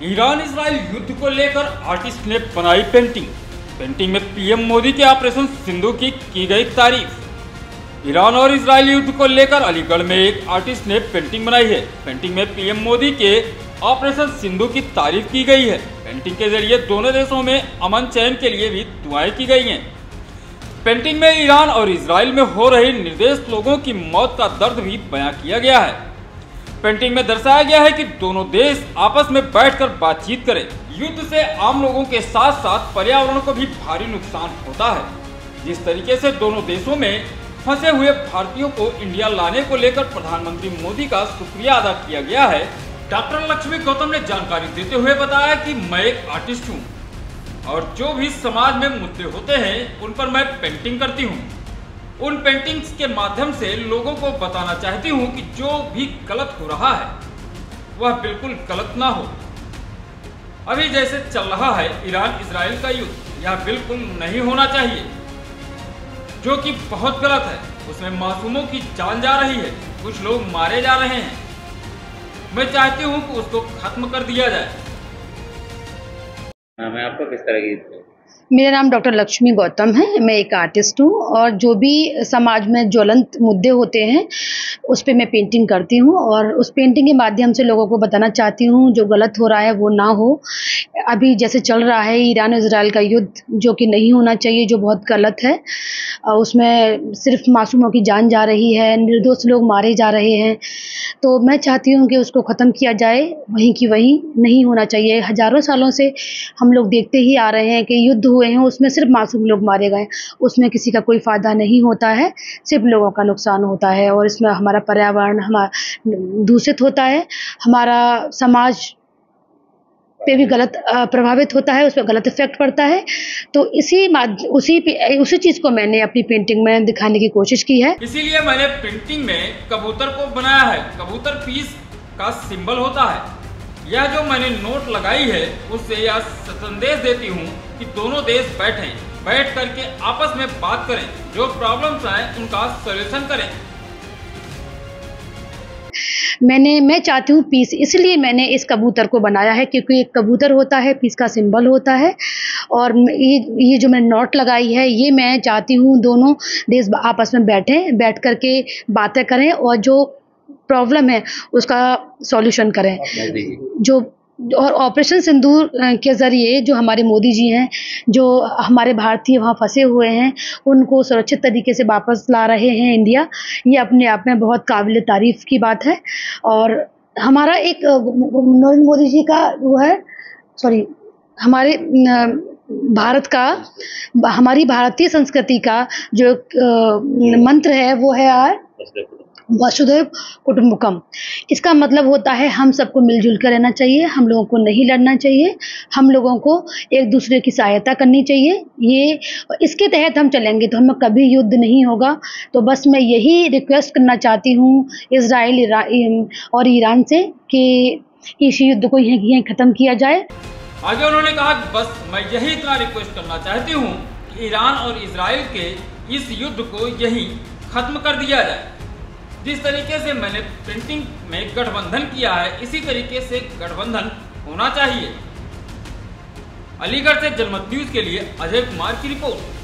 Iran Israel युद्ध को लेकर आर्टिस्ट ने बनाई पेंटिंग। पेंटिंग में पीएम मोदी के ऑपरेशन सिंधु की गई तारीफ। ईरान और इजराइल युद्ध को लेकर अलीगढ़ में एक आर्टिस्ट ने पेंटिंग बनाई है। पेंटिंग में पीएम मोदी के ऑपरेशन सिंधु की तारीफ की गई है। पेंटिंग के जरिए दोनों देशों में अमन चैन के लिए भी दुआएं की गई हैं। पेंटिंग में ईरान और इजराइल में हो रही निर्दोष लोगों की मौत का दर्द भी बयां किया गया है। पेंटिंग में दर्शाया गया है कि दोनों देश आपस में बैठकर बातचीत करें। युद्ध से आम लोगों के साथ साथ पर्यावरण को भी भारी नुकसान होता है। जिस तरीके से दोनों देशों में फंसे हुए भारतीयों को इंडिया लाने को लेकर प्रधानमंत्री मोदी का शुक्रिया अदा किया गया है। डॉक्टर लक्ष्मी गौतम ने जानकारी देते हुए बताया कि मैं एक आर्टिस्ट हूँ और जो भी समाज में मुद्दे होते हैं उन पर मैं पेंटिंग करती हूँ। उन पेंटिंग्स के माध्यम से लोगों को बताना चाहती हूँ कि जो भी गलत हो रहा है वह बिल्कुल गलत ना हो। अभी जैसे चल रहा है ईरान इजराइल का युद्ध, यह बिल्कुल नहीं होना चाहिए, जो कि बहुत गलत है। उसमें मासूमों की जान जा रही है, कुछ लोग मारे जा रहे हैं। मैं चाहती हूँ कि उसको खत्म कर दिया जाए। मैं आपको किस तरह की? मेरा नाम डॉक्टर लक्ष्मी गौतम है। मैं एक आर्टिस्ट हूँ और जो भी समाज में ज्वलंत मुद्दे होते हैं उस पे मैं पेंटिंग करती हूँ और उस पेंटिंग के माध्यम से लोगों को बताना चाहती हूँ जो गलत हो रहा है वो ना हो। अभी जैसे चल रहा है ईरान इजराइल का युद्ध, जो कि नहीं होना चाहिए, जो बहुत गलत है। उसमें सिर्फ मासूमों की जान जा रही है, निर्दोष लोग मारे जा रहे हैं। तो मैं चाहती हूँ कि उसको ख़त्म किया जाए, वहीं की वहीं नहीं होना चाहिए। हज़ारों सालों से हम लोग देखते ही आ रहे हैं कि युद्ध हुए हैं, उसमें सिर्फ मासूम लोग मारे गए, उसमें किसी का कोई फ़ायदा नहीं होता है, सिर्फ लोगों का नुकसान होता है। और इसमें हमारा पर्यावरण दूषित होता है, हमारा समाज पे भी गलत प्रभावित होता है, उस पर गलत इफेक्ट पड़ता है। तो उसी चीज़ को मैंने अपनी पेंटिंग में दिखाने की कोशिश की है। इसीलिए मैंने पेंटिंग में कबूतर को बनाया है। कबूतर पीस का सिंबल होता है। यह जो मैंने नोट लगाई है उससे यह संदेश देती हूँ कि दोनों देश बैठ करके आपस में बात करें, जो प्रॉब्लम्स हैं उनका सॉल्यूशन करें। मैं चाहती हूँ पीस, इसलिए मैंने इस कबूतर को बनाया है क्योंकि एक कबूतर होता है, पीस का सिंबल होता है। और ये जो मैंने नोट लगाई है ये मैं चाहती हूँ दोनों देश आपस में बैठ करके बातें करें और जो प्रॉब्लम है उसका सॉल्यूशन करें। और ऑपरेशन सिंदूर के ज़रिए जो हमारे मोदी जी हैं, जो हमारे भारतीय वहाँ फंसे हुए हैं, उनको सुरक्षित तरीके से वापस ला रहे हैं इंडिया, ये अपने आप में बहुत काबिल तारीफ़ की बात है। और हमारा एक नरेंद्र मोदी जी का वो है, हमारे भारत का, हमारी भारतीय संस्कृति का जो मंत्र है वो है वसुधैव कुटुंबकम। इसका मतलब होता है हम सबको मिलजुल कर रहना चाहिए, हम लोगों को नहीं लड़ना चाहिए, हम लोगों को एक दूसरे की सहायता करनी चाहिए। इसके तहत हम चलेंगे तो हमें कभी युद्ध नहीं होगा। तो बस मैं यही रिक्वेस्ट करना चाहती हूँ इजराइल और ईरान से कि इस युद्ध को यहीं ख़त्म किया जाए। आगे उन्होंने कहा बस मैं यही इतना रिक्वेस्ट करना चाहती हूँ कि ईरान और इजराइल के इस युद्ध को यहीं खत्म कर दिया जाए। जिस तरीके से मैंने पेंटिंग में गठबंधन किया है, इसी तरीके से गठबंधन होना चाहिए। अलीगढ़ से जनमत न्यूज के लिए अजय कुमार की रिपोर्ट।